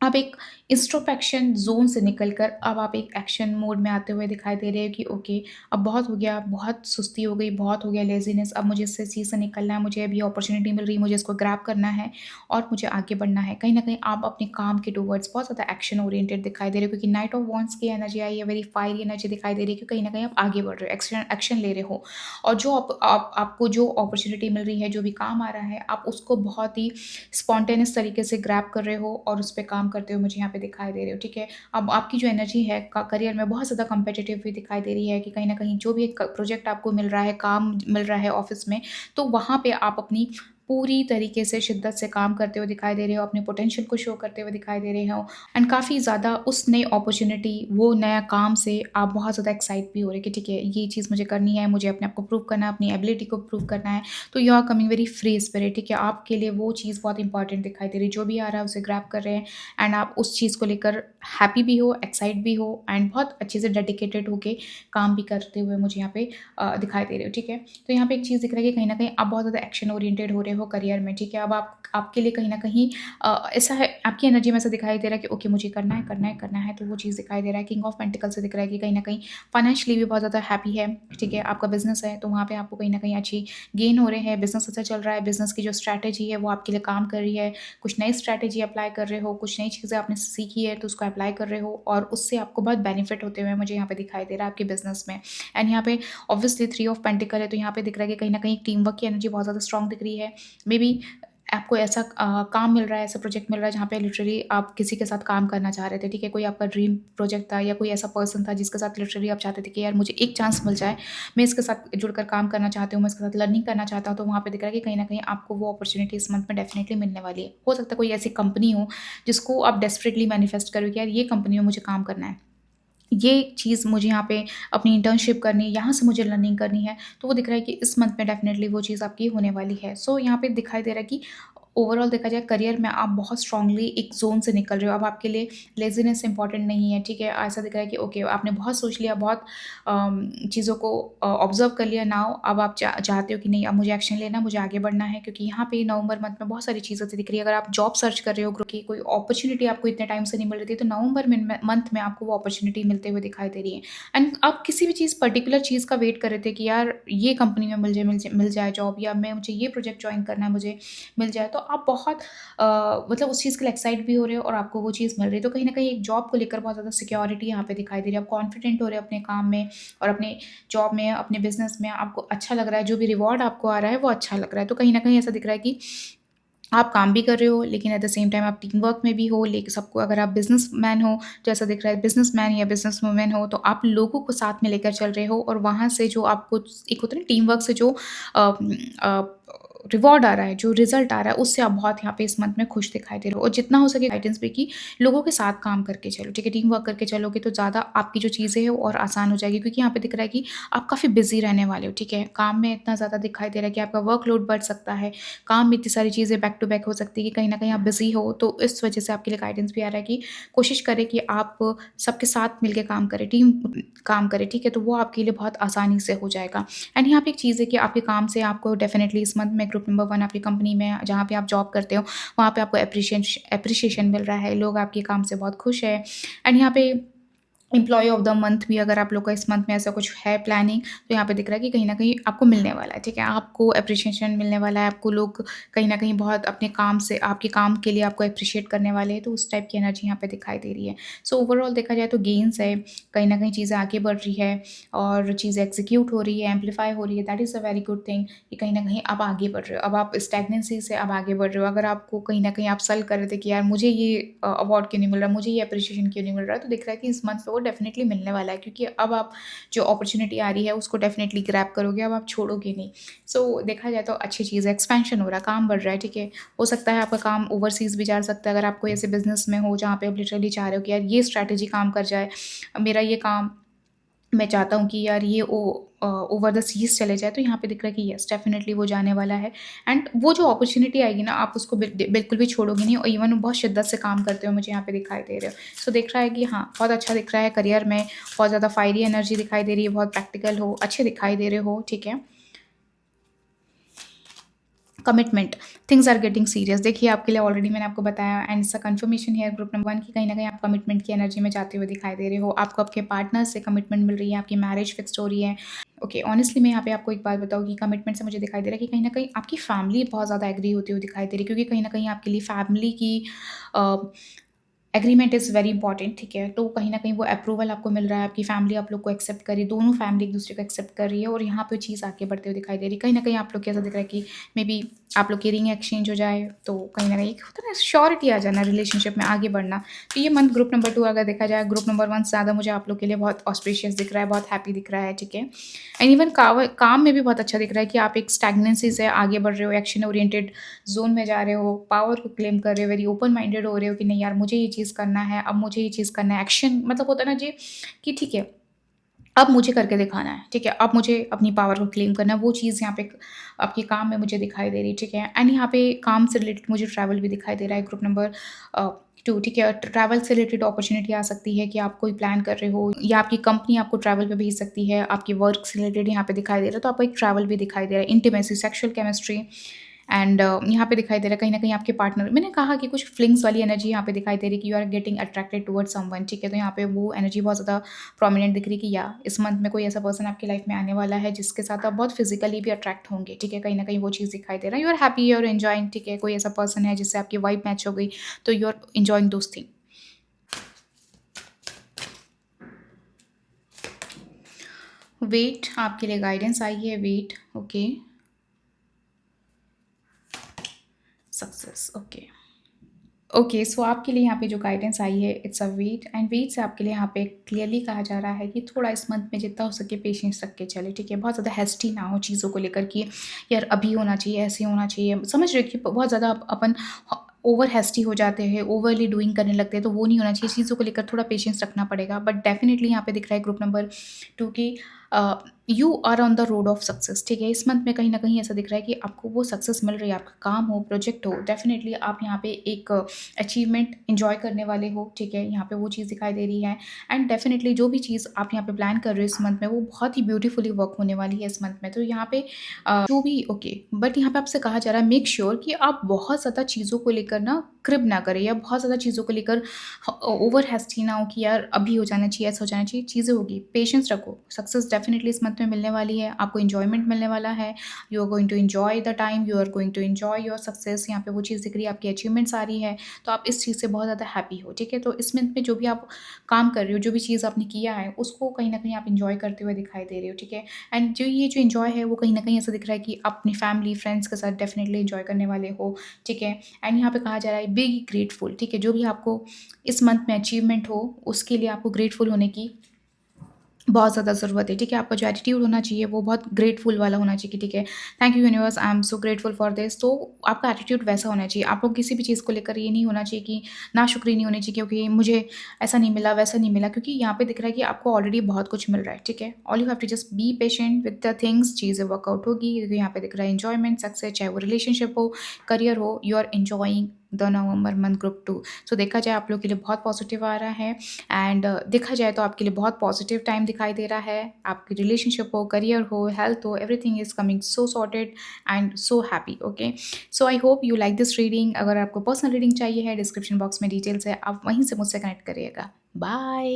आप एक इंट्रोस्पेक्शन ज़ोन से निकलकर अब आप एक एक्शन मोड में आते हुए दिखाई दे रहे हैं कि ओके, अब बहुत हो गया, बहुत सुस्ती हो गई, बहुत हो गया लेज़ीनेस, अब मुझे इस चीज़ से निकलना है, मुझे अभी अपॉर्च्युनिटी मिल रही है, मुझे इसको ग्रैब करना है और मुझे आगे बढ़ना है। कहीं न कहीं आप अपने काम के टुवर्ड्स बहुत ज़्यादा एक्शन ओरिएंटेड दिखाई दे रहे हो, क्योंकि नाइट ऑफ वांड्स की एनर्जी आई है, वेरी फायरी एनर्जी दिखाई दे रही है कि कहीं न कहीं आप आगे बढ़ रहे हो, एक्शन ले रहे हो और जो आपको जो अपॉर्च्युनिटी मिल रही है, जो भी काम आ रहा है, आप उसको बहुत ही स्पॉन्टेनियस तरीके से ग्रैब कर रहे हो और उस पे काम करते हुए मुझे यहाँ पे दिखाई दे रहे हो, ठीक है। अब आपकी जो एनर्जी है करियर में बहुत ज़्यादा कॉम्पिटिटिव भी दिखाई दे रही है कि कहीं न कहीं जो भी एक प्रोजेक्ट आपको मिल रहा है, काम मिल रहा है ऑफ़िस में, तो वहाँ पे आप अपनी पूरी तरीके से शिद्दत से काम करते हुए दिखाई दे रहे हो, अपने पोटेंशियल को शो करते हुए दिखाई दे रहे हो एंड काफ़ी ज़्यादा उस नई अपॉर्च्युनिटी, वो नया काम से आप बहुत ज़्यादा एक्साइट भी हो रहे हैं कि ठीक है, ये चीज़ मुझे करनी है, मुझे अपने आप को प्रूव करना है, अपनी एबिलिटी को प्रूव करना है। तो you are coming very free spirit, ठीक है? आपके लिए वो चीज़ बहुत इंपॉर्टेंट दिखाई दे रही है, जो भी आ रहा है उसे ग्रैब कर रहे हैं एंड आप उस चीज़ को लेकर हैप्पी भी हो, एक्साइट भी हो एंड बहुत अच्छे से डेडिकेटेड होके काम भी करते हुए मुझे यहाँ पे दिखाई दे रहे हो, ठीक है? तो यहाँ पे एक चीज़ दिख रहा है कि कहीं न कहीं आप बहुत ज़्यादा एक्शन ओरिएंटेड हो रहे हो करियर में, ठीक है? अब आप आपके लिए कहीं न कहीं ऐसा है, आपकी एनर्जी में ऐसा दिखाई दे रहा है कि ओके मुझे करना है, करना है, करना है, तो वो चीज़ दिखाई दे रहा है। किंग ऑफ पेंटिकल से दिख रहा है कि कहीं न कहीं फाइनेंशियली भी बहुत ज़्यादा हैप्पी है, ठीक है? आपका बिज़नेस है, तो वहाँ पे आपको कहीं न कहीं अच्छी गेन हो रहे हैं, बिज़नेस अच्छा चल रहा है, बिज़नेस की जो स्ट्रैटेजी है वो आपके लिए काम कर रही है, कुछ नई स्ट्रैटेजी अप्लाई कर रहे हो, कुछ नई चीज़ें आपने सीखी है तो उसको अप्लाई कर रहे हो और उससे आपको बहुत बेनिफिट होते हुए मुझे यहाँ पे दिखाई दे रहा है आपके बिज़नेस में। एंड यहाँ पे ऑब्वियसली थ्री ऑफ पेंटिकल है, तो यहाँ पे दिख रहा है कि कहीं न कहीं टीम वर्क की एनर्जी बहुत ज़्यादा स्ट्रॉन्ग दिख रही है। मे बी आपको ऐसा काम मिल रहा है, ऐसा प्रोजेक्ट मिल रहा है जहाँ पे लिटरली आप किसी के साथ काम करना चाह रहे थे, ठीक है? कोई आपका ड्रीम प्रोजेक्ट था या कोई ऐसा पर्सन था जिसके साथ लिटरली आप चाहते थे कि यार मुझे एक चांस मिल जाए, मैं इसके साथ जुड़कर काम करना चाहती हूँ, मैं इसके साथ लर्निंग करना चाहता हूँ, तो वहाँ पे दिख रहा है कि कहीं न कहीं आपको वो अपॉर्च्युनिटी इस मंथ में डेफिनिटली मिलने वाली है। हो सकता है कोई ऐसी कंपनी हो जिसको आप डेस्परेटली मैनिफेस्ट करो कि यार ये कंपनी में मुझे काम करना है। ये चीज़ मुझे यहाँ पे अपनी इंटर्नशिप करनी है, यहाँ से मुझे लर्निंग करनी है, तो वो दिख रहा है कि इस मंथ में डेफ़िनेटली वो चीज़ आपकी होने वाली है। सो यहाँ पे दिखाई दे रहा है कि ओवरऑल देखा जाए करियर में आप बहुत स्ट्रांगली एक ज़ोन से निकल रहे हो। अब आपके लिए लेज़ीनेस इंपॉर्टेंट नहीं है, ठीक है? ऐसा दिख रहा है कि ओके आपने बहुत सोच लिया, बहुत चीज़ों को ऑब्ज़र्व कर लिया, नाउ अब आप चाहते हो कि नहीं अब मुझे एक्शन लेना है, मुझे आगे बढ़ना है, क्योंकि यहाँ पे नवंबर मंथ में बहुत सारी चीज़ें दिख रही है। अगर आप जॉब सर्च कर रहे हो ग्रो की कोई अपॉर्च्युनिटी आपको इतने टाइम से नहीं मिल रही थी, तो नवंबर में मंथ में आपको वो अपॉर्च्युनिटी मिलते हुए दिखाई दे रही है। एंड आप किसी भी चीज़ पर्टिकुलर चीज़ का वेट कर रहे थे कि यार ये कंपनी में मिल जाए जॉब, या मैं मुझे ये प्रोजेक्ट जॉइन करना है, मुझे मिल जाए, तो आप बहुत मतलब उस चीज़ के लिए एक्साइट भी हो रहे हो और आपको वो चीज़ मिल रही है। तो कहीं न कहीं एक जॉब को लेकर बहुत ज़्यादा सिक्योरिटी यहाँ पे दिखाई दे रही है। आप कॉन्फिडेंट हो रहे हो अपने काम में और अपने जॉब में, अपने बिज़नेस में आपको अच्छा लग रहा है, जो भी रिवॉर्ड आपको आ रहा है वो अच्छा लग रहा है। तो कहीं न कहीं ऐसा दिख रहा है कि आप काम भी कर रहे हो, लेकिन एट द सेम टाइम आप टीम वर्क में भी हो, लेकिन सबको अगर आप बिज़नेसमैन हो, जैसा दिख रहा है बिज़नेसमैन या बिज़नेस वूमेन हो, तो आप लोगों को साथ में लेकर चल रहे हो और वहाँ से जो आपको एक होता है ना टीम वर्क से जो अ, रिवॉर्ड आ रहा है, जो रिज़ल्ट आ रहा है, उससे आप बहुत यहाँ पे इस मंथ में खुश दिखाई दे रहे हो और जितना हो सके गाइडेंस भी कि लोगों के साथ काम करके चलो, ठीक है? टीम वर्क करके चलोगे तो ज़्यादा आपकी जो चीज़ें हैं वो और आसान हो जाएगी, क्योंकि यहाँ पे दिख रहा है कि आप काफ़ी बिज़ी रहने वाले हो, ठीक है? काम में इतना ज़्यादा दिखाई दे रहा है कि आपका वर्कलोड बढ़ सकता है, काम में इतनी सारी चीज़ें बैक टू बैक हो सकती है कि कहीं न कहीं आप बिज़ी हो, तो इस वजह से आपके लिए गाइडेंस भी आ रहा है कि कोशिश करें कि आप सबके साथ मिलके काम करें, टीम काम करें, ठीक है? तो वो आपके लिए बहुत आसानी से हो जाएगा। एंड यहाँ पे एक चीज़ है कि आपके काम से आपको डेफ़िनेटली इस मंथ में ग्रुप नंबर 1 आपकी कंपनी में जहाँ पे आप जॉब करते हो, वहाँ पे आपको एप्रिशिएशन मिल रहा है, लोग आपके काम से बहुत खुश हैं। एंड यहाँ पे एम्प्लॉयी ऑफ द मंथ भी अगर आप लोग का इस मंथ में ऐसा कुछ है प्लानिंग, तो यहाँ पे दिख रहा है कि कहीं न कहीं आपको मिलने वाला है, ठीक है? आपको एप्रिशिएशन मिलने वाला है, आपको लोग कहीं न कहीं बहुत अपने काम से आपके काम के लिए आपको एप्रिशिएट करने वाले हैं, तो उस टाइप की एनर्जी यहाँ पे दिखाई दे रही है। सो ओवरऑल देखा जाए तो गेन्स है, कहीं न कहीं चीज़ें आगे बढ़ रही है और चीज़ें एग्ज़ीक्यूट हो रही है, एम्प्लीफाई हो रही है, that is a very good thing कि कहीं न कहीं आप आगे बढ़ रहे हो। अब आप स्टैग्नेंसी से अब आगे बढ़ रहे हो। अगर आपको कहीं न कहीं आप सल कर रहे थे कि यार मुझे ये अवार्ड क्यों नहीं मिल रहा, मुझे ये एप्रिशिएशन क्यों नहीं मिल रहा, तो दिख रहा है कि इस मंथ में वो डेफ़िनिटली मिलने वाला है, क्योंकि अब आप जो अपॉर्च्युनिटी आ रही है उसको डेफ़िनिटली ग्रैब करोगे, अब आप छोड़ोगे नहीं। सो देखा जाए तो अच्छी चीज़ है, एक्सपेंशन हो रहा है, काम बढ़ रहा है, ठीक है? हो सकता है आपका काम ओवरसीज़ भी जा सकता है, अगर आप कोई ऐसे बिज़नेस में हो जहाँ पे आप लिटरली चाह रहे हो कि यार ये स्ट्रैटेजी काम कर जाए, मेरा ये काम मैं चाहता हूँ कि यार ये ओवर द सीज़ चले जाए, तो यहाँ पे दिख रहा है कि येस डेफ़िनिटली वो जाने वाला है। एंड वो जो अपॉर्च्युनिटी आएगी ना, आप उसको बिल्कुल भी छोड़ोगे नहीं और इवन बहुत शिद्दत से काम करते हुए मुझे यहाँ पे दिखाई दे रहे हो। सो दिख रहा है कि हाँ, बहुत अच्छा दिख रहा है करियर में, बहुत ज़्यादा फायरी एनर्जी दिखाई दे रही है, बहुत प्रैक्टिकल हो, अच्छे दिखाई दे रहे हो, ठीक है? Commitment, things are getting serious, देखिए आपके लिए ऑलरेडी मैंने आपको बताया एंड इसका कंफर्मेशन है ग्रुप नंबर 1 की कहीं न कहीं आप कमिटमेंट की एनर्जी में जाते हुए दिखाई दे रहे हो। आपको आपके पार्टनर से कमिटमेंट मिल रही है, आपकी मैरिज फिक्स्ड हो रही है। ओके, ऑनेस्टली मैं यहाँ पे आपको एक बात बताऊँ कि कमिटमेंट से मुझे दिखाई दे रहा है कि कहीं न कहीं आपकी फैमिली बहुत ज़्यादा एग्री होती हुई दिखाई दे रही है, क्योंकि कहीं न कहीं आपके लिए फैमिली की अ, एग्रीमेंट इज़ वेरी इंपॉर्टेंट, ठीक है? तो कहीं न कहीं वो अप्रूवल आपको मिल रहा है, आपकी फैमिली आप लोग को एक्सेप्ट कर रही है, दोनों फैमिली एक-दूसरे को एक्सेप्ट कर रही है और यहाँ पे चीज़ आगे बढ़ते हुए दिखाई दे रही है। कहीं न कहीं आप लोग को ऐसा दिख रहा है कि मे बी आप लोग की रिंग एक्सचेंज हो जाए, तो कहीं न कहीं एक होता है ना श्योरिटी आ जाना रिलेशनशिप में आगे बढ़ना। तो ये मंथ ग्रुप नंबर 2 अगर देखा जाए, ग्रुप नंबर 1 से ज़्यादा मुझे आप लोग के लिए बहुत ऑस्पिशियस दिख रहा है, बहुत हैप्पी दिख रहा है, ठीक है। एंड इवन काम में भी बहुत अच्छा दिख रहा है कि आप एक स्टैग्नेंसी से आगे बढ़ रहे हो, एक्शन ओरिएंटेड ज़ोन में जा रहे हो, पावर को क्लेम कर रहे हो, वेरी ओपन माइंडेड हो रहे हो कि नहीं यार मुझे ये चीज़ करना है, अब मुझे ये चीज़ करना है। एक्शन मतलब होता है ना जी कि ठीक है, अब मुझे करके दिखाना है, ठीक है? अब मुझे अपनी पावर को क्लेम करना है, वो चीज़ यहाँ पे आपके काम में मुझे दिखाई दे रही है, ठीक है? एंड यहाँ पे काम से रिलेटेड मुझे ट्रैवल भी दिखाई दे रहा है, ग्रुप नंबर 2, ठीक है? ट्रैवल से रिलेटेड अपॉर्च्युनिटी आ सकती है कि आप कोई प्लान कर रहे हो या आपकी कंपनी आपको ट्रैवल पे भेज सकती है, आपकी वर्क से रिलेटेड यहाँ पे दिखाई दे रहा है, तो आपको एक ट्रैवल भी दिखाई दे रहा है, इंटिमेसी, सेक्सुअल केमिस्ट्री एंड यहाँ पे दिखाई दे रहा है कहीं न कहीं आपके पार्टनर, मैंने कहा कि कुछ फ्लिंग्स वाली एनर्जी यहाँ पे दिखाई दे रही है कि you are getting attracted towards someone, ठीक है? तो यहाँ पे वो एनर्जी बहुत ज़्यादा प्रोमिनेंट दिख रही है कि या इस मंथ में कोई ऐसा पर्सन आपकी लाइफ में आने वाला है जिसके साथ आप बहुत फिजिकली भी अट्रैक्ट होंगे, ठीक है? कहीं न कहीं वो चीज़ दिखाई दे रहा है। You are happy, you are enjoying, ठीक है? कोई ऐसा पर्सन है जिससे आपकी वाइब मैच हो गई, तो you are enjoying those thing. Wait आपके लिए गाइडेंस आई है, wait, okay, success, okay. Okay, so आपके लिए यहाँ पे जो गाइडेंस आई है it's a wait and wait से आपके लिए यहाँ पे क्लियरली कहा जा रहा है कि थोड़ा इस मंथ में जितना हो सके पेशेंस रख के चले, ठीक है? बहुत ज़्यादा हैस्टी ना हो चीज़ों को लेकर कि यार अभी होना चाहिए, ऐसे होना चाहिए। समझ रहे हो कि बहुत ज़्यादा अपन ओवर हैस्टी हो जाते हैं, ओवरली डूइंग करने लगते हैं, तो वो नहीं होना चाहिए। चीज़ों को लेकर थोड़ा पेशेंस रखना पड़ेगा, बट डेफिनेटली यहाँ पे दिख रहा है ग्रुप नंबर 2 की you are on the road of success, ठीक है? इस मंथ में कहीं न कहीं ऐसा दिख रहा है कि आपको वो सक्सेस मिल रही है, आपका काम हो, प्रोजेक्ट हो, डेफिनेटली आप यहाँ पे एक अचीवमेंट एन्जॉय करने वाले हो, ठीक है? यहाँ पे वो चीज़ दिखाई दे रही है एंड डेफिनेटली जो भी चीज़ आप यहाँ पे प्लान कर रहे हो इस मंथ में, वो बहुत ही ब्यूटीफुली वर्क होने वाली है इस मंथ में। तो यहाँ पे जो भी ओके, बट यहाँ पे आपसे कहा जा रहा है मेक श्योर कि आप बहुत ज़्यादा चीज़ों को लेकर ना क्रिब ना करें या बहुत ज़्यादा चीज़ों को लेकर ओवर हैस्टी ना हो कि यार अभी हो जाना चाहिए, ऐसा हो जाना चाहिए, चीज़ें होगी, पेशेंस रखो। सक्सेस डेफिनेटली इस मंथ में मिलने वाली है, आपको एन्जॉयमेंट मिलने वाला है, you are going to enjoy the time, you are going to enjoy your success. यहाँ पे वो चीज़ दिख रही है, आपकी अचीवमेंट्स आ रही है, तो आप इस चीज़ से बहुत ज़्यादा हैप्पी हो, ठीक है? तो इस मंथ में जो भी आप काम कर रहे हो, जो भी चीज़ आपने किया है, उसको कहीं न कहीं आप एन्जॉय करते हुए दिखाई दे रहे हो, ठीक है? एंड जो एन्जॉय है, वो कहीं न कहीं ऐसा दिख रहा है कि आप अपनी फैमिली, फ्रेंड्स के साथ डेफिनेटली एन्जॉय करने वाले हो, ठीक है? एंड यहाँ पे कहा जा रहा है बी ग्रेटफुल, ठीक है? जो भी आपको इस मंथ में अचीवमेंट हो, उसके लिए आपको ग्रेटफुल होने की बहुत ज़्यादा ज़रूरत है, ठीक है? आपका जो एटीट्यूड होना चाहिए वो बहुत ग्रेटफुल वाला होना चाहिए, ठीक है? Thank you universe, I am so grateful for this. तो आपका एटीट्यूड वैसा होना चाहिए। आपको किसी भी चीज़ को लेकर ये नहीं होना चाहिए कि नाशुक्री नहीं होनी चाहिए क्योंकि मुझे ऐसा नहीं मिला, वैसा नहीं मिला, क्योंकि यहाँ पे दिख रहा है कि आपको ऑलरेडी बहुत कुछ मिल रहा है, ठीक है? All you have to just be patient with the things, चीज़ें वर्कआउट होगी। क्योंकि यहाँ पे दिख रहा है एन्जॉयमेंट, सक्सेस, चाहे वो रिलेशनशिप हो, करियर हो, you are enjoying the November month group 2। So देखा जाए आप लोग के लिए बहुत पॉजिटिव आ रहा है एंड देखा जाए तो आपके लिए बहुत पॉजिटिव टाइम दिखाई दे रहा है। आपकी रिलेशनशिप हो, करियर हो, हेल्थ हो, everything is coming so sorted and so happy, okay? So I hope you like this reading. अगर आपको पर्सनल रीडिंग चाहिए है, डिस्क्रिप्शन बॉक्स में डिटेल्स है, आप वहीं से मुझसे कनेक्ट करिएगा। बाय।